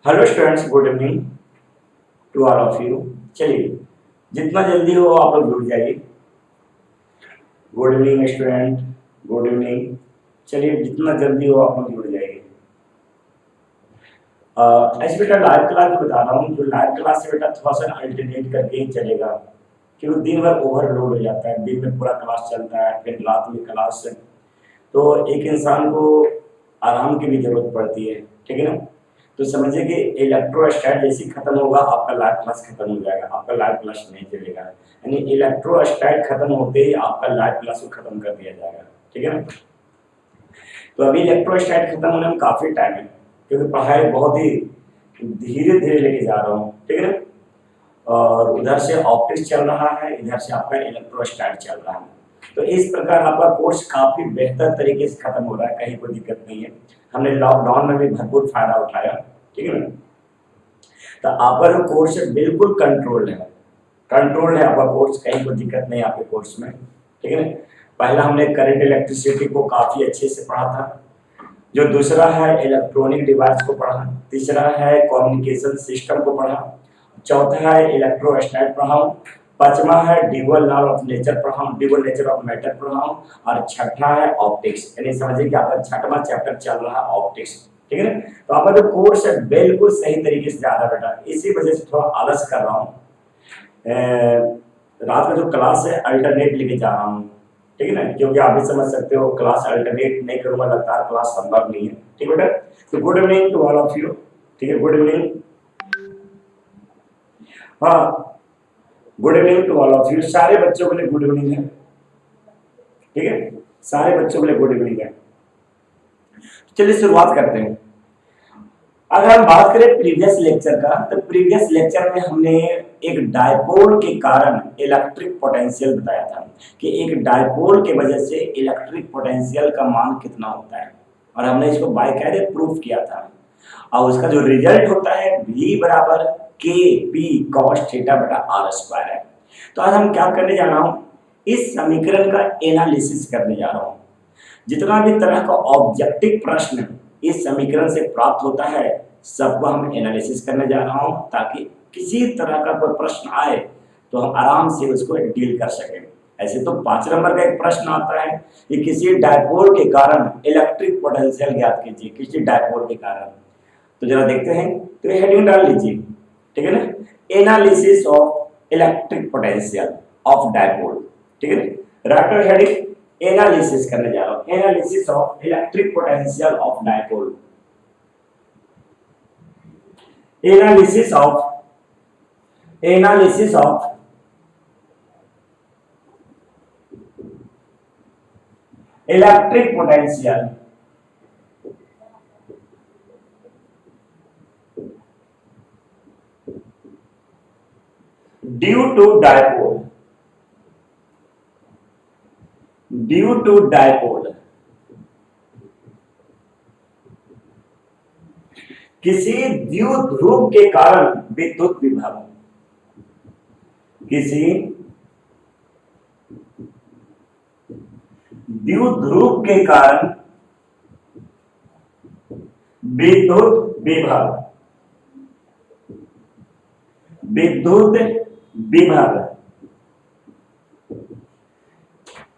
Hello students, good evening to all of you. चलिए, जितना जल्दी हो आप लोग जुड़ जाइए। Good evening student, good evening. चलिए, जितना जल्दी हो आप लोग जुड़ जाइए। ऐसे बेटा लाइव क्लास बता रहा हूँ, जो लाइव क्लास से बेटा थोड़ा सा अल्टरनेट करके ही चलेगा, क्योंकि दिन भर ओवरलोड हो जाता है। दिन में पूरा क्लास चलता है, फिर रात में क्लास है, तो एक इंसान को आराम की भी जरूरत पड़ती है। ठीक है ना? तो समझिए कि इलेक्ट्रोस्टैट जैसे खत्म होगा आपका लाइव क्लास खत्म हो जाएगा, आपका लाइव क्लास नहीं चलेगा। यानी इलेक्ट्रोस्टैट खत्म होते ही आपका लाइव क्लास को खत्म कर दिया जाएगा। ठीक है ना? तो अभी इलेक्ट्रोस्टैट खत्म होने में काफी टाइम है, क्योंकि पढ़ाई बहुत ही धीरे धीरे लेके जा रहा हूँ। ठीक है ना? और उधर से ऑप्टिक्स चल रहा है, इधर से आपका इलेक्ट्रोस्टैट चल रहा है। तो इस प्रकार आपका कोर्स काफी बेहतर तरीके से खत्म हो रहा है, कहीं कोई दिक्कत नहीं है। हमने लॉकडाउन में भी भरपूर फायदा उठाया। ठीक है ना? तो आपका जो कोर्स है बिल्कुल कंट्रोल्ड है, कंट्रोल्ड है आपका कोर्स, कहीं कोई दिक्कत नहीं आपके कोर्स में। ठीक है ना? पहला हमने करंट इलेक्ट्रिसिटी को काफी अच्छे से पढ़ा था, जो दूसरा है इलेक्ट्रॉनिक डिवाइस को पढ़ा, तीसरा है कम्युनिकेशन सिस्टम को पढ़ा, चौथा है इलेक्ट्रोस्टैट पढ़ाऊं, पांचवा है ड्यूअल लॉ ऑफ नेचर पढ़ाऊं, ड्यूअल नेचर ऑफ मैटर पढ़ाऊं, और छठा है ऑप्टिक्स। यानी समझिए कि आपका छठवां चैप्टर चल रहा है ऑप्टिक्स। ठीक है ना? तो आपका जो कोर्स है बिल्कुल सही तरीके से जा रहा है बेटा, इसी वजह से थोड़ा आलस कर रहा हूँ। रात में जो क्लास है अल्टरनेट लेके जा रहा हूँ। ठीक है ना? क्योंकि आप भी समझ सकते हो, क्लास अल्टरनेट नहीं करूंगा लगातार क्लास संभव नहीं है। ठीक है बेटा? तो good evening to all of you. ठीक है, गुड इवनिंग। हाँ, good evening to all of you. सारे बच्चों के लिए गुड इवनिंग है। ठीक है? सारे बच्चों के लिए गुड इवनिंग है। चलिए शुरुआत करते हैं। अगर हम बात करें प्रीवियस लेक्चर का, तो प्रीवियस लेक्चर में हमने एक डायपोल के कारण इलेक्ट्रिक पोटेंशियल बताया था कि एक डायपोल के वजह से इलेक्ट्रिक पोटेंशियल का मान कितना होता है, और हमने इसको बाकायदे प्रूफ किया था। और उसका जो रिजल्ट होता है V बराबर के पी कॉस थीटा बटा आर स्क्वायर है। तो आज हम क्या करने जा रहा हूं, इस समीकरण का एनालिसिस करने जा रहा हूं। जितना भी तरह का ऑब्जेक्टिव प्रश्न इस समीकरण से प्राप्त होता है, सबको हम एनालिसिस करने जा रहा हूं, ताकि किसी तरह का कोई प्रश्न आए तो हम आराम से उसको डील कर सकें। ऐसे तो 5 नंबर का एक प्रश्न आता है कि किसी डायपोल के कारण इलेक्ट्रिक पोटेंशियल ज्ञात कीजिए, किसी डायपोल के कारण। तो जरा देखते हैं, तो ये हेडिंग डाल लीजिए। ठीक है ना? Analysis of electric potential of dipole. ठीक है ना? राइट हेडिंग एनालिसिस करने जा रहा हूं, analysis of electric potential of dipole. Analysis of electric potential due to dipole किसी द्विध्रुव के कारण विद्युत विभव, किसी द्विध्रुव के कारण विद्युत विभव,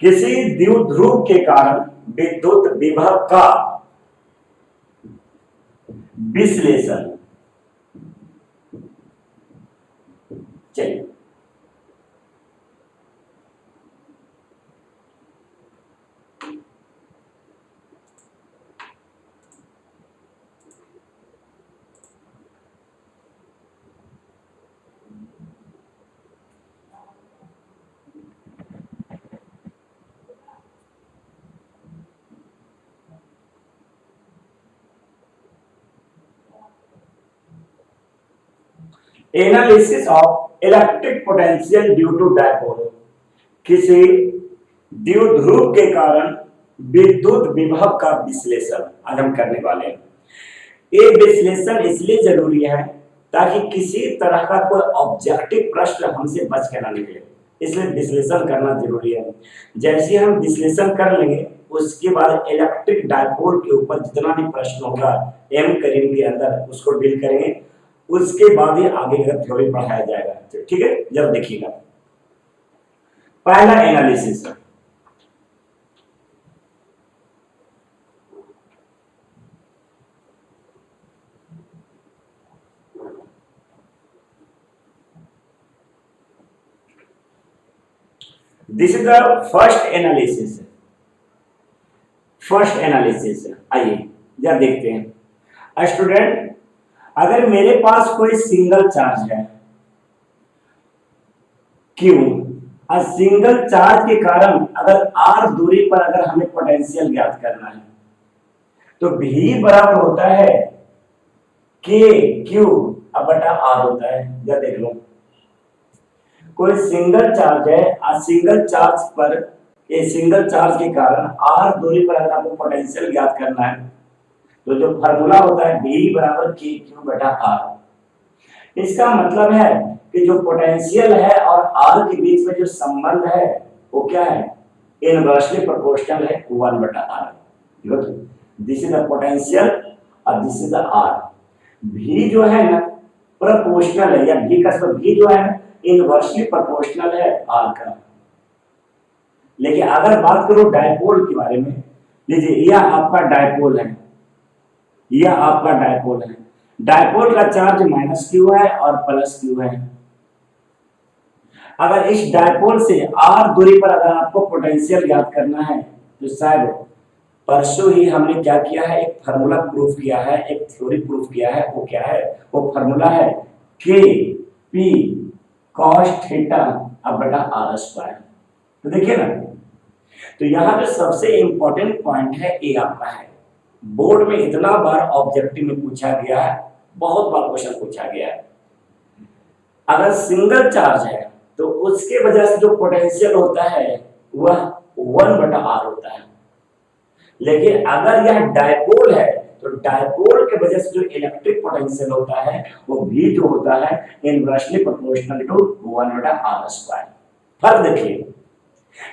किसी द्विध्रुव के कारण विद्युत विभव का विश्लेषण। चलिए, analysis of electric potential due to dipole, किसी द्विध्रुव के कारण विद्युत विभव का विश्लेषण आज हम करने वाले हैं। ये विश्लेषण इसलिए जरूरी है ताकि किसी तरह का कोई ऑब्जेक्टिव प्रश्न हमसे बच के ना निकले, इसलिए विश्लेषण करना जरूरी है। जैसे हम विश्लेषण कर लेंगे उसके बाद इलेक्ट्रिक डायपोल के ऊपर जितना भी प्रश्न होगा एम करीम के अंदर उसको डील करेंगे, उसके बाद ही आगे का थ्योरी पढ़ाया जाएगा। ठीक है, जब देखिएगा पहला analysis, this is the first analysis. First analysis आइए जरा देखते हैं। स्टूडेंट, अगर मेरे पास कोई सिंगल चार्ज है क्यू, और सिंगल चार्ज के कारण अगर आर दूरी पर अगर हमें पोटेंशियल ज्ञात करना है तो V बराबर होता है के क्यू अब बटा आर होता है। जरा देख लो, कोई सिंगल चार्ज है और सिंगल चार्ज पर, ये सिंगल चार्ज के कारण आर दूरी पर अगर आपको पोटेंशियल ज्ञात करना है तो जो फार्मूला होता है V बराबर के क्यू बटा आर। इसका मतलब है कि जो पोटेंशियल है और आर के बीच में जो संबंध है वो क्या है, इनवर्सली प्रोपोर्शनल है 1 बटा R. This is the potential और this is the R. V जो है ना प्रोपोर्शनल है, या V का मतलब V जो है इनवर्सली प्रोपोर्शनल है आर का। लेकिन अगर बात करो डायपोल के बारे में, लीजिए यह आपका डायपोल है, यह आपका डायपोल है। डायपोल का चार्ज माइनस क्यू है और प्लस क्यू है। अगर इस डायपोल से आर दूरी पर अगर आपको पोटेंशियल ज्ञात करना है तो शायद परसों ही हमने क्या किया है, एक फार्मूला प्रूफ किया है, एक थ्योरी प्रूफ किया है। वो क्या है, वो फार्मूला है के पी कॉस थीटा अब बटा आर स्क्वायर। तो देखिए ना, तो यहाँ पे सबसे इंपॉर्टेंट पॉइंट है ए आपका है, बोर्ड में इतना बार ऑब्जेक्टिव में पूछा गया है, बहुत बार क्वेश्चन पूछा गया है। अगर सिंगल चार्ज है तो उसके वजह से जो पोटेंशियल होता है वह 1 बटा आर होता है। लेकिन अगर यह डायपोल है तो डायपोल के वजह से जो इलेक्ट्रिक पोटेंशियल होता है वो भी जो होता है इनवर्सली प्रोपोर्शनल टू 1 बटा आर स्क्वायर। फर्क देखिए,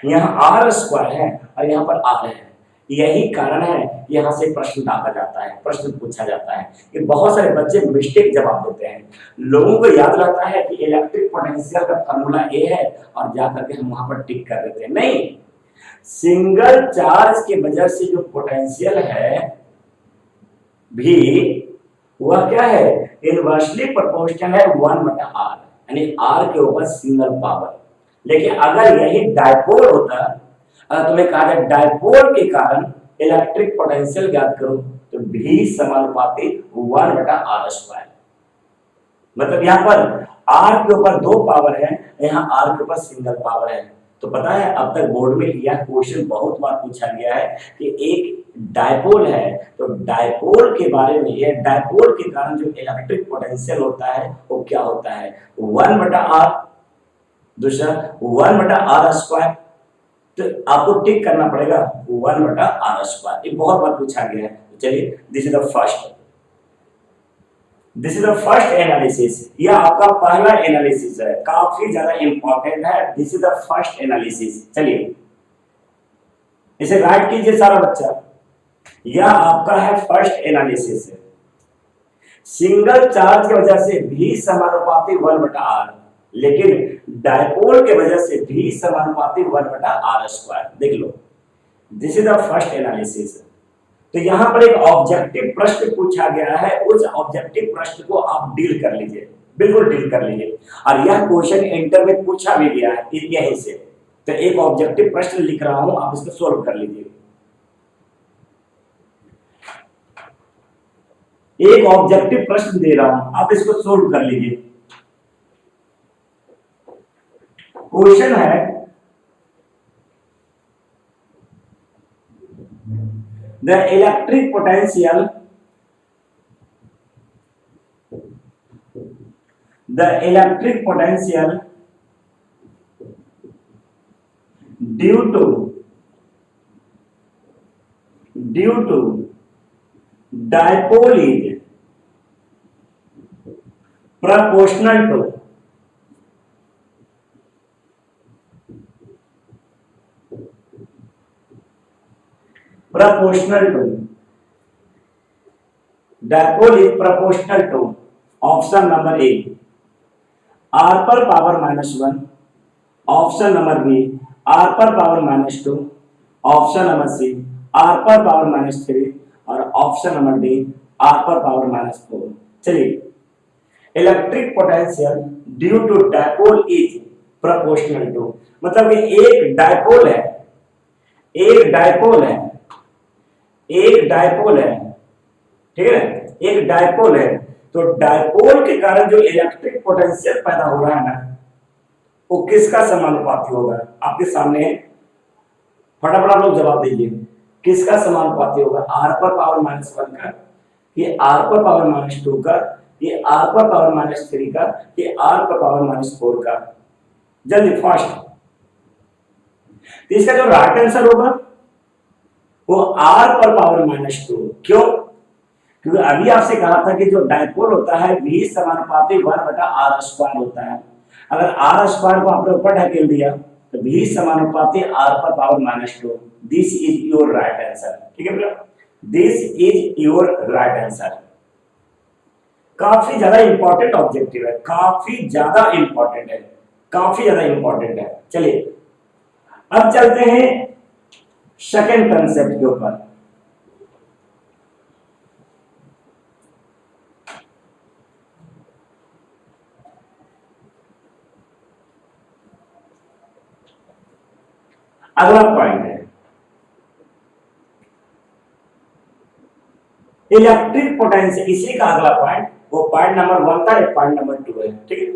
यहाँ आर स्क्वायर है और यहाँ पर आर है। यही कारण है यहाँ से प्रश्न डाला जाता है, प्रश्न पूछा जाता है कि बहुत सारे बच्चे मिस्टेक जवाब देते हैं। लोगों को याद रहता है कि इलेक्ट्रिक पोटेंशियल का फार्मूला ए है और जाकर के हम वहां पर टिक कर देते हैं। नहीं, सिंगल चार्ज की वजह से जो पोटेंशियल है भी वह क्या है, इनवर्सली प्रोपोर्शनल है 1 बटा आर, यानी आर के ऊपर सिंगल पावर। लेकिन अगर यही डायपोल होता, अगर तुम्हें कहा जाए डायपोल के कारण इलेक्ट्रिक पोटेंशियल ज्ञात करो तो भी समानुपाती 1 बटा आर स्क्वायर। मतलब यहाँ पर आर के ऊपर 2 पावर है, यहाँ आर के ऊपर सिंगल पावर है। तो पता है अब तक बोर्ड में यह क्वेश्चन बहुत बार पूछा गया है कि एक डायपोल है तो डायपोल के बारे में, यह डायपोल के कारण जो इलेक्ट्रिक पोटेंशियल होता है वो क्या होता है, 1 बटा आर, दूसरा 1 बटा आर स्क्वायर। तो आपको टिक करना पड़ेगा 1 बटा आर स्क्वायर। ये बहुत बार पूछा गया है। चलिए, this is the first, this is the first analysis. यह आपका पहला एनालिसिस है, काफी ज्यादा इंपॉर्टेंट है। This is the first analysis. चलिए इसे राइट कीजिए सारा बच्चा। यह आपका है फर्स्ट एनालिसिस है। सिंगल चार्ज की वजह से भी समानुपाती 1 बटा आर, लेकिन डायपोल के वजह से भी समानुपाती 1 बटा आर स्क्वायर। देख लो, this is the first analysis. तो यहां पर एक ऑब्जेक्टिव प्रश्न पूछा गया है, उस ऑब्जेक्टिव प्रश्न को आप डील कर लीजिए, बिल्कुल डील कर लीजिए। और यह क्वेश्चन इंटर में पूछा भी गया है यहीं से। तो एक ऑब्जेक्टिव प्रश्न लिख रहा हूं, आप इसको सोल्व कर लीजिए। एक ऑब्जेक्टिव प्रश्न दे रहा हूं, आप इसको सोल्व कर लीजिए। क्वेश्चन है, the electric potential, the electric potential due to dipole is proportional to proportional to, dipole is proportional to, option number A r पर power -1, option number B r पर power -2, option number C r पर power -3 और option number D r पर power -4। चलिए, electric potential due to dipole is proportional to, मतलब कि एक dipole है, एक डायपोल है, एक डायपोल है, ठीक है, एक डायपोल है, तो डायपोल के कारण जो इलेक्ट्रिक पोटेंशियल पैदा हो रहा है ना, वो किसका समानुपाती होगा? आपके सामने है, फटाफट आप लोग जवाब दीजिए, किसका समानुपाती होगा? r पर पावर -1 का, ये r पर पावर -2 का, ये r पर पावर -3 का, ये r पर पावर -4 का। जल्दी फास्ट। तो इसका जो राइट आंसर होगा वो r पर पावर -2। क्यों? क्योंकि अभी आपसे कहा था कि जो डायपोल होता है v समानुपाती 1/r² होता है। अगर r² को आपने ऊपर ढकेल दिया तो v समानुपाती r पर power -2। This is your right answer. ठीक है बेटा, this is your right answer. काफी ज्यादा इंपॉर्टेंट ऑब्जेक्टिव है, काफी ज्यादा इंपॉर्टेंट है, काफी ज्यादा इंपॉर्टेंट है। चलिए अब चलते हैं सेकंड कंसेप्ट के ऊपर। अगला पॉइंट है इलेक्ट्रिक पोटेंशियल। इसी का अगला पॉइंट, वो पॉइंट नंबर 1 था, ये पॉइंट नंबर 2 है। ठीक है,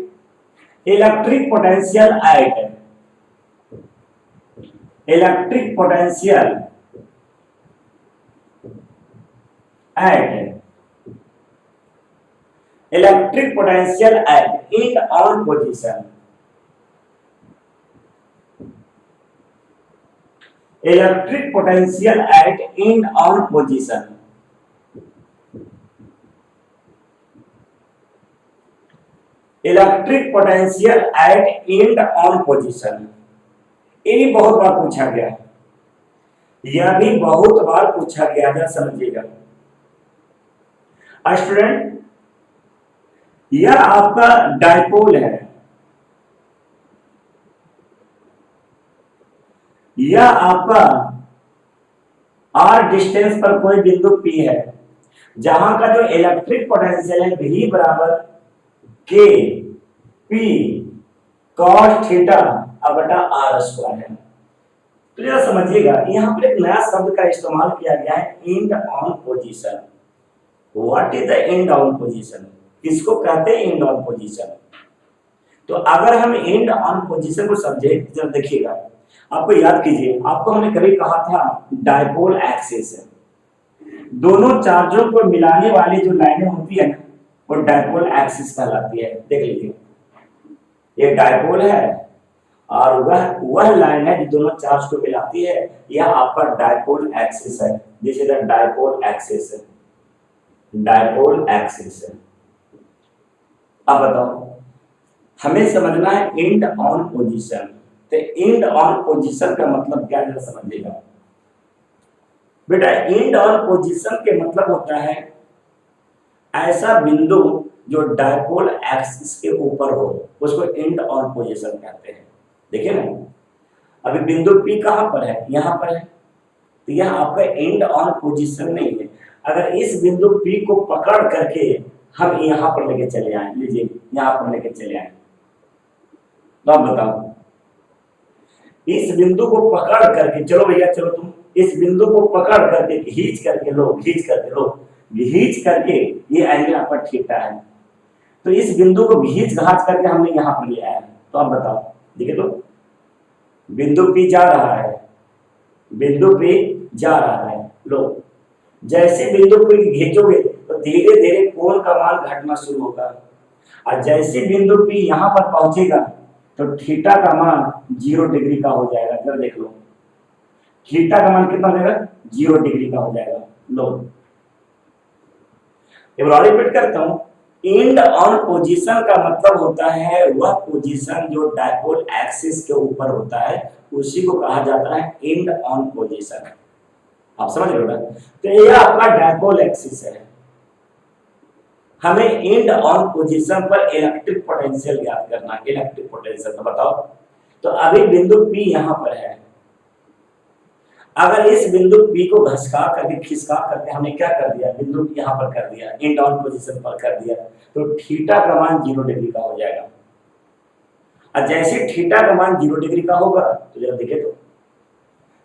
electric potential eight, electric potential eight, electric potential eight in on position, electric potential eight in on position, electric potential eight and on position. ये भी बहुत बार पूछा गया है, यह भी बहुत बार पूछा गया है, समझिएगा स्टूडेंट। यह आपका डायपोल है, यह आपका r डिस्टेंस पर कोई बिंदु P है, जहां का जो इलेक्ट्रिक पोटेंशियल है V बराबर K P cos थीटा बटा r² है। तो जरा समझिएगा, यहाँ पर एक नया शब्द का इस्तेमाल किया गया है, and on position. What is the end on position? किसको कहते हैं एंड ऑन पोजीशन? तो अगर हम एंड ऑन पोजीशन को समझे, जरा देखिएगा, आपको याद कीजिए, आपको हमने कभी कहा था डायपोल एक्सिस है, दोनों चार्जों को मिलाने वाली जो लाइनें होती है ना, वो डायपोल एक्सिस कहलाती है। देख लीजिए, ये डायपोल है और वह लाइन है जो दोनों चार्ज को मिलाती है, यह आपका डायपोल एक्सिस है। This is the dipole axis है, डायपोल एक्सिस है। अब बताओ, हमें समझना है एंड ऑन पोजीशन। तो एंड ऑन पोजीशन का मतलब क्या है समझिएगा बेटा। एंड ऑन पोजीशन के मतलब होता है ऐसा बिंदु जो डायपोल एक्सिस के ऊपर हो, उसको एंड ऑन पोजीशन कहते हैं। देखिए ना, अभी बिंदु P कहां पर है? यहां पर है, तो यह आपका एंड ऑन पोजीशन नहीं है। अगर इस बिंदु P को पकड़ करके हम यहां पर लेके चले आए, लीजिए यहां पर लेके चले आए, तो आप बताओ, इस बिंदु को पकड़ करके, चलो भैया चलो तुम इस बिंदु को पकड़ करके खींच करके लो, खींच करके लो, खींच करके ये एंगल आपका थीटा है, तो इस बिंदु को खींच घाच करके हमने यहां पर ले आया। तो आप बताओ, देखिए तो बिंदु P जा रहा है, बिंदु P जा रहा है, लो जैसे बिंदु P खींचोगे तो धीरे धीरे कोण का मान घटना शुरू होगा, और जैसे बिंदु P यहां पर पहुंचेगा तो थीटा का मान 0 डिग्री का हो जाएगा। जरा देख लो, थीटा का मान कितना हो जाएगा? 0 डिग्री का हो जाएगा। लो एक बार रिपीट करता हूं, एंड ऑन पोजीशन का मतलब होता है वह पोजीशन जो डायपोल एक्सिस के ऊपर होता है, उसी को कहा जाता है एंड ऑन पोजीशन। आप समझ रहे हो ना। तो ये आपका डायपोल एक्सिस है। हमें एंड ऑन पोजीशन पर इलेक्ट्रिक पोटेंशियल ज्ञात करना है। इलेक्ट्रिक पोटेंशियल तो बताओ। तो अभी बिंदु P यहां पर है। अगर इस बिंदु P को घसका करके खिसका करके हमने क्या कर दिया, बिंदु यहां पर कर दिया, एंड ऑन पोजीशन पर कर दिया, तो थीटा का मान 0 डिग्री का हो जाएगा। और जैसे थीटा का मान 0 डिग्री का होगा तो जरा देखे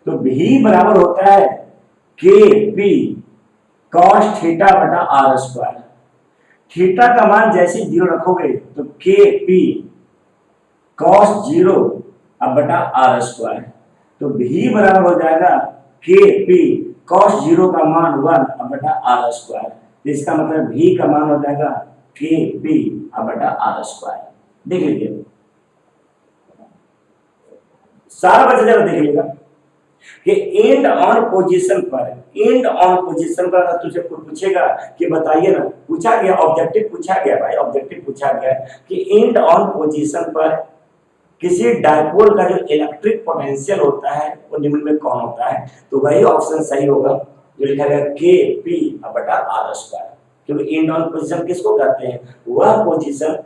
तो V बराबर होता है KP cos थीटा बटा r स्क्वायर। थीटा का मान जैसे 0 रखोगे तो KP cos 0 अब बटा r स्क्वायर। तो V बराबर हो जाएगा KP cos 0 का मान 1 अब बटा r स्क्वायर। इसका मतलब V का मान हो जाएगा KP अब बटा r स्क्वायर। देख लीजिए सारा बच्चा जरा देख लेगा कि एंड ऑन पोजीशन पर अगर तुझे कोई पूछेगा कि बताइए ना, पूछा गया ऑब्जेक्टिव पूछा गया भाई, ऑब्जेक्टिव पूछा गया कि एंड ऑन पोजीशन पर किसी डायपोल का जो इलेक्ट्रिक पोटेंशियल होता है वो निम्न में कौन होता है, तो वही ऑप्शन सही होगा जो लिखा गया KP बटा r स्क्वायर। क्योंकि एंड ऑन पोजीशन किसको कहते हैं, वह पोजीशन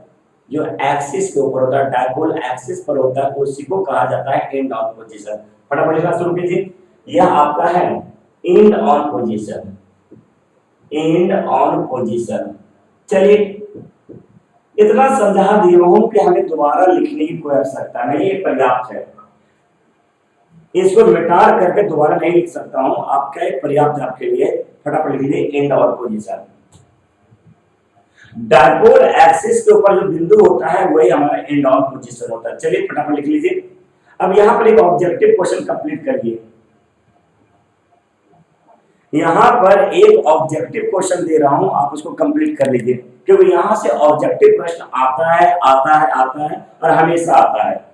जो एक्सिस के ऊपर होता है, डायपोल एक्सिस पर होता है, उसी को कहा जाता है एंड ऑन पोजीशन। फटाफट लिखना शुरू कीजिए। यह आपका है and on position, and on position. चलिए इतना समझा दिया हूं कि हमें दोबारा लिखने की कोई आवश्यकता नहीं, ये पर्याप्त है। इसको मिटा करके दोबारा नहीं लिख सकता हूं, आपका पर्याप्त है आपके लिए। फटाफट लिख लीजिए and on position. Dipole axis के ऊपर जो बिंदु होता है वही हमारा एंड ऑन पोजीशन होता है। चलिए फटाफट लिख लीजिए। अब यहां पर एक ऑब्जेक्टिव क्वेश्चन कंप्लीट करिए। यहां पर एक ऑब्जेक्टिव क्वेश्चन दे रहा हूं, आप उसको कंप्लीट कर लीजिए, क्योंकि यहां से ऑब्जेक्टिव प्रश्न आता है और हमेशा आता है।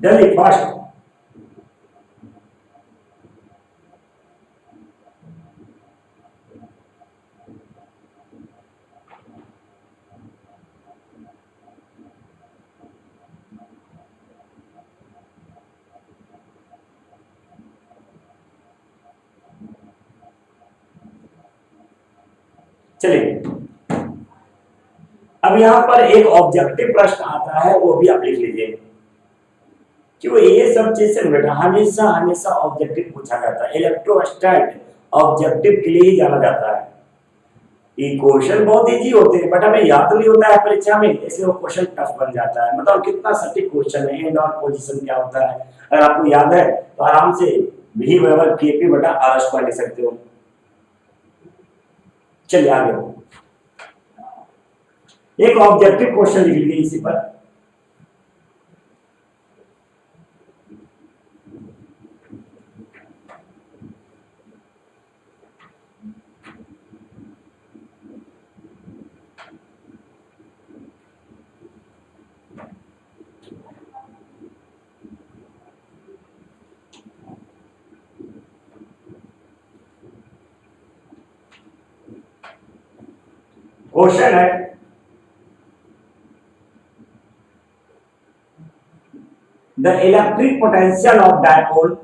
जल्दी फास्ट। चलिए अब यहां पर एक ऑब्जेक्टिव प्रश्न आता है, वो भी आप लिख लीजिए, क्यों ये सब चीज से बेटा हमेशा ऑब्जेक्टिव पूछा जाता है। इलेक्ट्रोस्टैट ऑब्जेक्टिव के लिए ही जाना जाता है। ये क्वेश्चन बहुत इजी होते हैं बट हमें याद नहीं होता है परीक्षा में, इसलिए वो क्वेश्चन टफ बन जाता है। मतलब कितना सटीक क्वेश्चन है, एंड ऑन पोजीशन क्या होता है, अगर आपको याद है तो आराम से V बराबर KP बटा r स्क्वायर लिख सकते हो। चलिए आगे एक ऑब्जेक्टिव क्वेश्चन लिख लीजिए इसी पर। क्वेश्चन है the electric potential of dipole,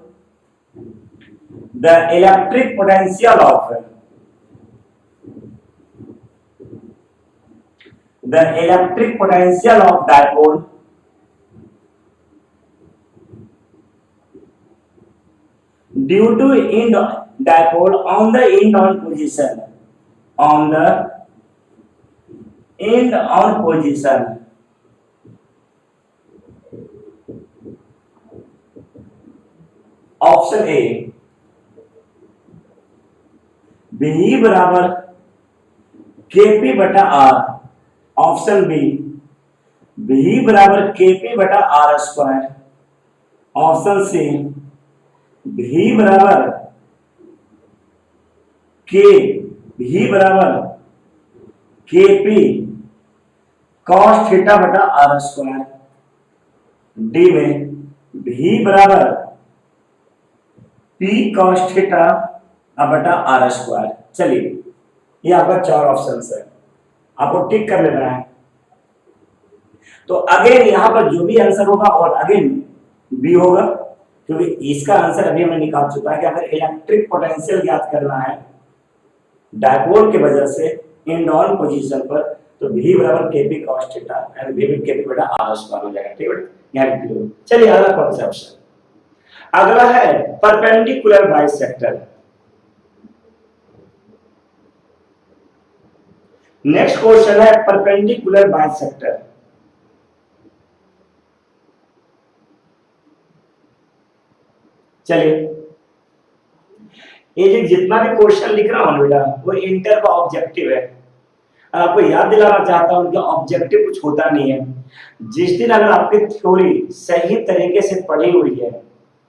the electric potential of dipole due to end dipole on the end on position, on the end on position, option A V बराबर KP बटा R, option B V बराबर KP बटा R square, option C V बराबर KP cos theta बटा R square, D में V बराबर P cos theta बटा R square. चलिए ये आपका 4 ऑप्शन है, आपको टिक कर लेना है। तो अगेन यहां पर जो भी आंसर होगा और अगेन बी होगा, क्योंकि इसका आंसर अभी हमें निकाल चुका है कि अगर इलेक्ट्रिक पोटेंशियल ज्ञात करना है डायपोल की वजह से इन ऑन पोजीशन पर, तो V बराबर KP cos theta and V भी KP बटा R स्क्वायर हो जाएगा। ठीक है यहाँ क्लियर। चलिए अगला कॉन्सेप्ट, अगला है परपेंडिकुलर बाइसेक्टर। नेक्स्ट क्वेश्चन है परपेंडिकुलर बाइसेक्टर। चलिए ये जितना भी क्वेश्चन लिख रहा हूं बेटा वो इंटर का ऑब्जेक्टिव है। आपको याद दिलाना चाहता हूं उनका ऑब्जेक्टिव कुछ होता नहीं है। जिस दिन अगर आपकी थ्योरी सही तरीके से पढ़ी हुई है,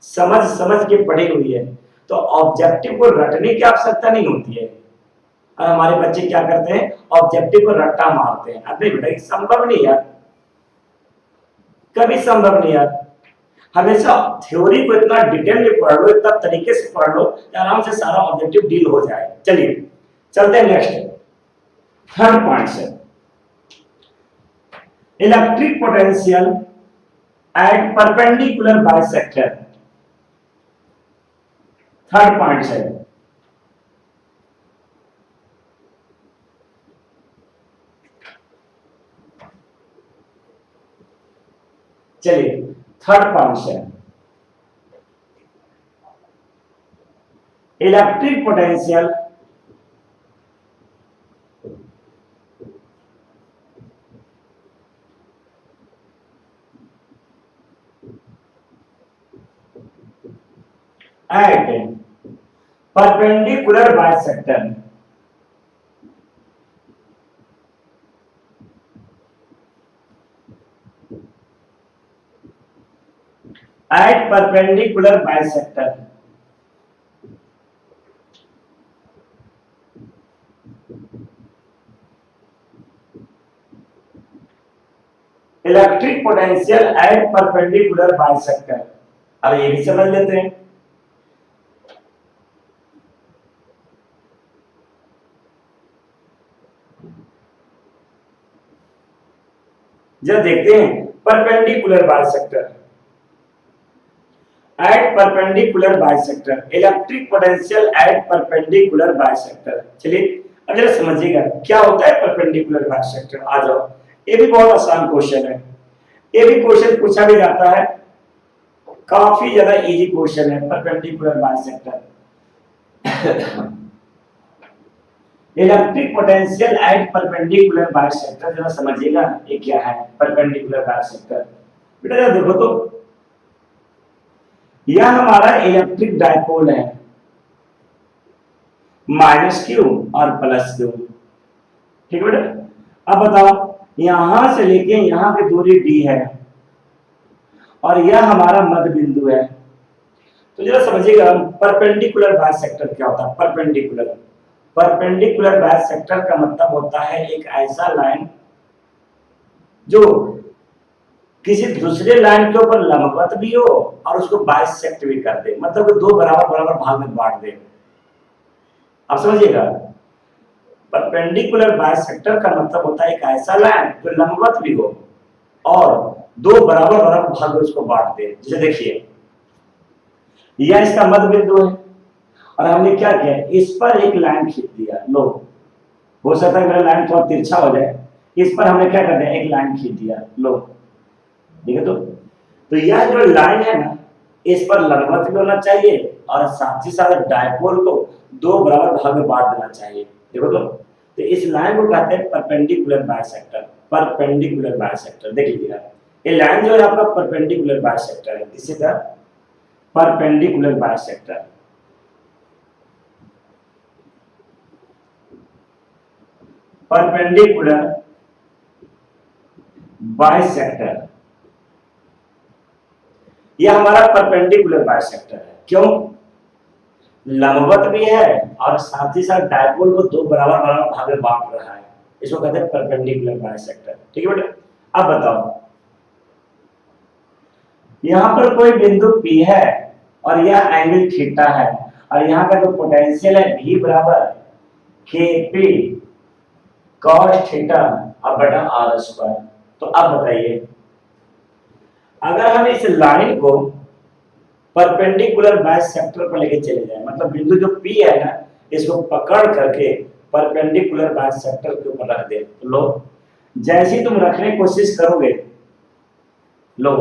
समझ समझ के पढ़ी हुई है, तो ऑब्जेक्टिव को रटने की आवश्यकता नहीं होती है। और हमारे बच्चे क्या करते हैं, ऑब्जेक्टिव को रट्टा मारते हैं। अब नहीं बेटा संभव नहीं यार, कभी संभव नहीं यार। हमेशा थ्योरी को इतना डिटेल में पढ़ लो, इतना तरीके से पढ़ लो कि आराम से सारा ऑब्जेक्टिव डील हो जाए। चलिए चलते हैं नेक्स्ट थर्ड पॉइंट से, electric potential at perpendicular bisector. Third point से चलिए थर्ड पॉइंट से electric potential at perpendicular bisector. At perpendicular bisector. Electric potential at perpendicular bisector. अब ये भी समझ लेते हैं। जब देखते हैं perpendicular bisector at perpendicular bisector, electric potential at perpendicular bisector. चलिए अब जरा समझिएगा क्या होता है परपेंडिकुलर बाइसेक्टर। आ जाओ, ये भी बहुत आसान क्वेश्चन है, ये भी क्वेश्चन पूछा भी जाता है, काफी ज्यादा इजी क्वेश्चन है perpendicular bisector. Electric potential at perpendicular bisector, जरा समझिएगा ये क्या है परपेंडिकुलर बाइसेक्टर। बेटा जरा देखो तो, यह हमारा इलेक्ट्रिक डायपोल है, माइनस क्यू और प्लस क्यू। ठीक है बेटा। अब बताओ यहां से लेके यहां की दूरी डी है और यह हमारा मध्य बिंदु है। तो जरा समझिएगा परपेंडिकुलर बाइसेक्टर क्या होता है। परपेंडिकुलर बाइसेक्टर का मतलब होता है एक ऐसा लाइन जो किसी दूसरे लाइन के ऊपर लंबवत भी हो और उसको बाइसेक्ट भी कर दे, मतलब कि दो बराबर बराबर भाग में बांट दे। आप समझिएगा परपेंडिकुलर बाइसेक्टर का मतलब होता है एक ऐसा लाइन जो लंबवत भी हो और दो बराबर बराबर भाग में उसको बांट दे। जैसे देखिए यह इसका मध्य बिंदु है और हमने क्या किया, इस पर एक लाइन खींच दिया। लो हो सकता है मेरा लाइन थोड़ा तिरछा हो जाए, इस पर हमने क्या कर दिया, एक लाइन खींच दिया। लो ठीक है। तो यह जो लाइन है ना, इस पर लंबवत भी होना चाहिए और साथ ही साथ डायपोल को दो बराबर भाग में बांट देना चाहिए। देखो तो इस लाइन को कहते हैं परपेंडिकुलर बाइसेक्टर। परपेंडिकुलर बाइसेक्टर देख लीजिएगा, ये लाइन जो है आपका परपेंडिकुलर बाइसेक्टर है। This is the perpendicular bisector. Perpendicular bisector यह हमारा परपेंडिकुलर बाइसेक्टर है। क्यों, लंबवत भी है और साथ ही साथ डायपोल को दो बराबर बराबर भाग में बांट रहा है, इसको कहते हैं परपेंडिकुलर बाइसेक्टर। ठीक है बेटा। अब बताओ यहां पर कोई बिंदु P है और यह एंगल थीटा है और यहाँ का जो पोटेंशियल है V बराबर KP cos थीटा अब बटा R स्क्वायर। तो अब बताइए अगर हम इस लाइन को परपेंडिकुलर बाइसेक्टर पर लेके चले जाए, मतलब बिंदु जो P है ना, इसको पकड़ करके परपेंडिकुलर बाइसेक्टर के ऊपर रख दे। तो लो, जैसे ही तुम रखने की कोशिश करोगे, लो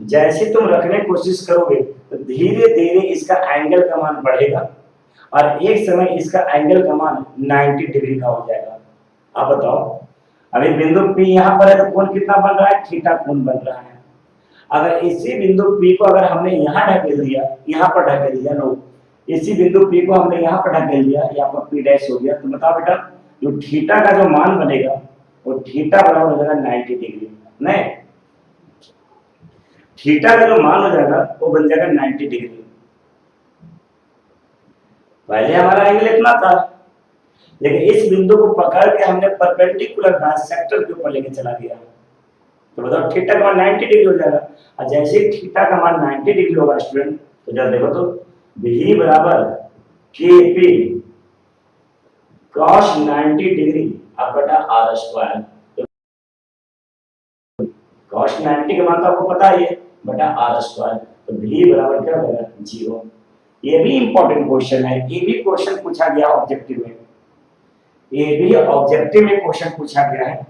जैसे तुम रखने की कोशिश करोगे तो धीरे धीरे इसका एंगल का मान बढ़ेगा और एक समय इसका एंगल का मान 90 डिग्री का हो जाएगा। आप बताओ, अभी बिंदु P यहाँ पर है तो कोण कितना बन रहा है, थीटा कोण बन रहा है। अगर इसी बिंदु P को अगर हमने यहाँ ढकेल दिया, यहाँ पर ढकेल दिया, लो इसी बिंदु P को हमने यहाँ पर ढकेल दिया, यहाँ पर P डैश हो गया, तो बताओ बेटा जो थीटा का जो मान बनेगा वो थीटा बराबर हो जाएगा 90 डिग्री। नहीं, थीटा का जो मान हो जाएगा वो बन जाएगा 90 डिग्री। पहले हमारा एंगल इतना था, लेकिन इस बिंदु को पकड़ के हमने परपेंडिकुलर बाइसेक्टर के ऊपर लेके चला गया, तो बताओ थीटा का मान 90 डिग्री हो जाएगा। और जैसे थीटा का मान 90 डिग्री होगा स्टूडेंट, तो जब देखो तो V बराबर KP cos 90 डिग्री अब बटा R स्क्वायर। cos 90 का मान तो आपको पता ही है, बटा R स्क्वायर। तो V बराबर क्या हो जाएगा, 0। ये भी इंपॉर्टेंट क्वेश्चन है, ये भी क्वेश्चन पूछा गया ऑब्जेक्टिव में, ये भी ऑब्जेक्टिव में क्वेश्चन पूछा गया है।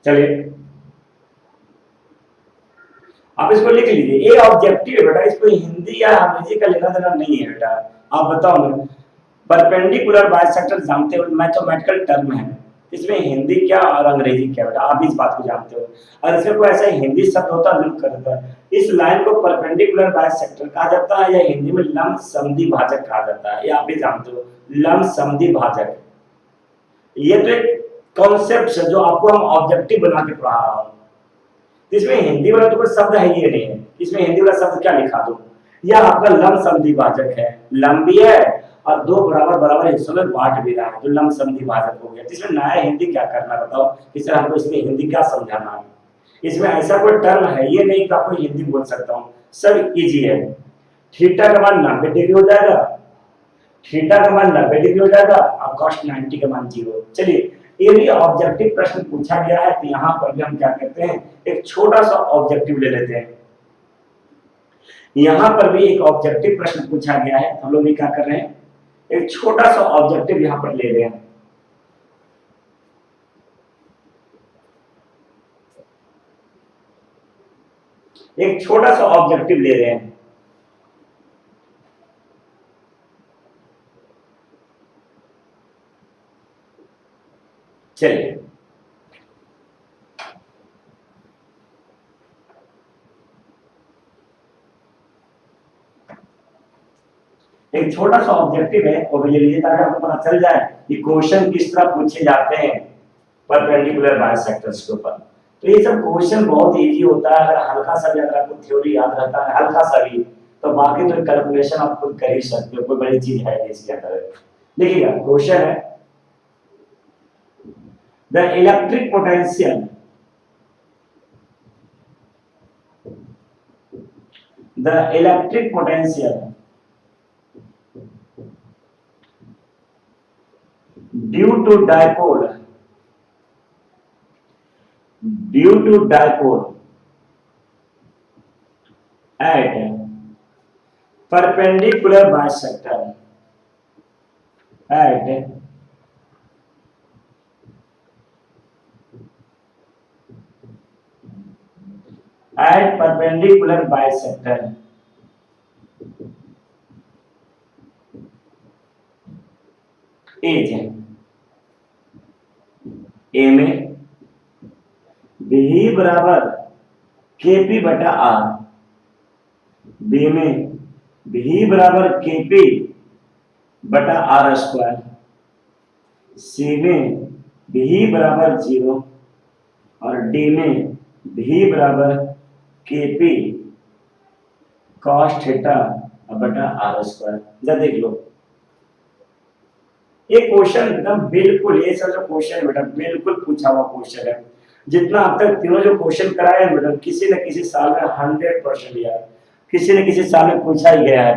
चलिए आप इसको लिख लीजिए, ये ऑब्जेक्टिव है बेटा, इसको हिंदी या अंग्रेजी का लेना देना नहीं है बेटा। आप बताओ ना, परपेंडिकुलर बाइसेक्टर जानते हो, मैथमेटिकल टर्म है, इसमें हिंदी क्या और अंग्रेजी क्या बेटा, आप इस बात को जानते हो। अगर इसमें कोई ऐसा हिंदी शब्द होता जरूर कर देता। इस लाइन को परपेंडिकुलर बाइसेक्टर कहा जाता है या हिंदी में लंब समद्वि भाजक कहा जाता है, ये आप भी जानते हो, लंब समद्वि भाजक। ये तो एक कॉन्सेप्ट है जो आपको हम ऑब्जेक्टिव बना के पढ़ा रहा हूं। इसमें हिंदी वाला तो कोई शब्द है ही नहीं है, इसमें हिंदी वाला शब्द क्या लिखा दो, यह आपका लंब समद्वि भाजक है, लंबी है और दो बराबर बराबर हिस्सों में बांट भी रहा है, तो लंब समद्वि भाजक हो गया। इसमें नया हिंदी क्या करना बताओ, इसे हमको इसमें हिंदी क्या समझाना है। इसमें ऐसा कोई टर्म है ये नहीं कि आपको हिंदी बोल सकता हूँ, सब इजी है। थीटा का मान 90 डिग्री हो जाएगा, थीटा का मान 90 डिग्री हो जाएगा और cos 90 का मान 0। चलिए ये भी ऑब्जेक्टिव प्रश्न पूछा गया है, तो यहाँ पर भी हम क्या करते हैं, एक छोटा सा ऑब्जेक्टिव ले लेते हैं। यहाँ पर भी एक ऑब्जेक्टिव प्रश्न पूछा गया है, हम लोग भी क्या कर रहे हैं, एक छोटा सा ऑब्जेक्टिव यहाँ पर ले रहे हैं। एक छोटा सा ऑब्जेक्टिव ले रहे हैं। चलिए एक छोटा सा ऑब्जेक्टिव है और ले लीजिए ताकि आपको पता चल जाए कि क्वेश्चन किस तरह पूछे जाते हैं परपेंडिकुलर बाइसेक्टर्स के ऊपर। तो ये सब क्वेश्चन बहुत इजी होता है, अगर हल्का सा भी अगर आपको थ्योरी याद रहता है हल्का सा भी, तो बाकी तो कैलकुलेशन आप खुद कर ही सकते हो, कोई बड़ी चीज है इसके अंदर। देखिएगा क्वेश्चन है, the electric potential due to dipole at perpendicular bisector at perpendicular bisector is ए में V बराबर KP बटा R, बी में V बराबर KP बटा आर स्क्वायर, सी में भी बराबर 0 और डी में भी बराबर के पी कॉस थीटा बटा आर स्क्वायर। जरा देख लो ये क्वेश्चन एकदम बिल्कुल, ये सब जो क्वेश्चन बेटा बिल्कुल पूछा हुआ क्वेश्चन है। जितना अब तक तीनों जो क्वेश्चन कराए हैं बेटा किसी न किसी साल में 100% लिया, किसी न किसी साल में पूछा ही गया है।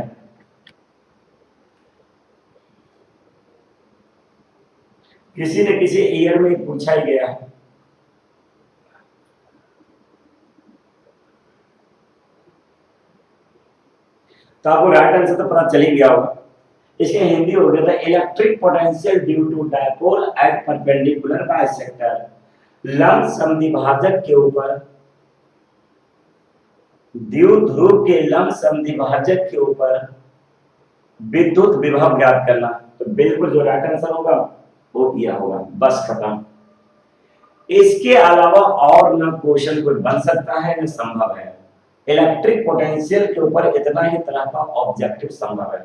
किसी न किसी ईयर में पूछा ही गया है। तो आपको राइट आंसर तो पता चल ही गया होगा। इसके हिंदी हो गया था electric potential due to dipole at perpendicular bisector. लंब समद्विभाजक के ऊपर, द्विध्रुव के लंब समद्विभाजक के ऊपर विद्युत विभव ज्ञात करना। तो बिल्कुल जो राइट आंसर होगा वो किया होगा, बस खत्म। इसके अलावा और न क्वेश्चन कोई बन सकता है न संभव है। इलेक्ट्रिक पोटेंशियल के ऊपर इतना ही तरह का ऑब्जेक्टिव संभव है।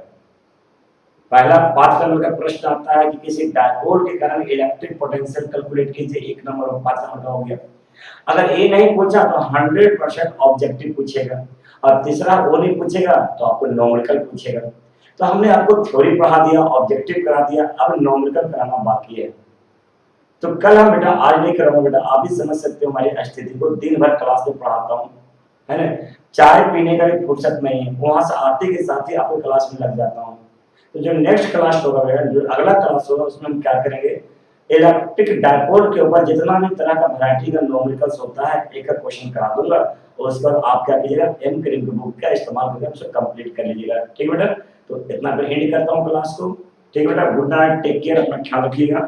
पहला 5 नंबर का प्रश्न आता है कि किसी डायपोल के कारण इलेक्ट्रिक पोटेंशियल कैलकुलेट कीजिए, 1 नंबर और 5 नंबर का हो गया। अगर ये नहीं पूछा तो 100% ऑब्जेक्टिव पूछेगा, और तीसरा वो नहीं पूछेगा तो आपको नॉमेरिकल पूछेगा। तो हमने आपको थ्योरी पढ़ा दिया, ऑब्जेक्टिव करा दिया, अब नॉमेरिकल कराना बाकी है। तो कल हम बेटा, आज नहीं कराऊंगा बेटा, आप भी समझ सकते हो हमारी स्थिति को, दिन भर क्लास में पढ़ाता हूँ, है ना, चाय पीने का भी फुर्सत नहीं है, वहां से आते के साथ ही आपको क्लास में लग जाता हूँ। तो जो नेक्स्ट क्लास होगा बेटा, जो अगला क्लास होगा उसमें हम क्या करेंगे, इलेक्ट्रिक डायपोल के ऊपर जितना भी तरह का वैरायटी का न्यूमेरिकल्स होता है एक एक क्वेश्चन करा दूंगा, और उसके बाद आप क्या कीजिएगा, एम करीम की बुक का इस्तेमाल करके उसे कंप्लीट कर लीजिएगा। ठीक है बेटा, तो इतना पे एंड करता हूँ क्लास को। ठीक है बेटा, गुड नाइट, टेक केयर, अपना ख्याल रखिएगा।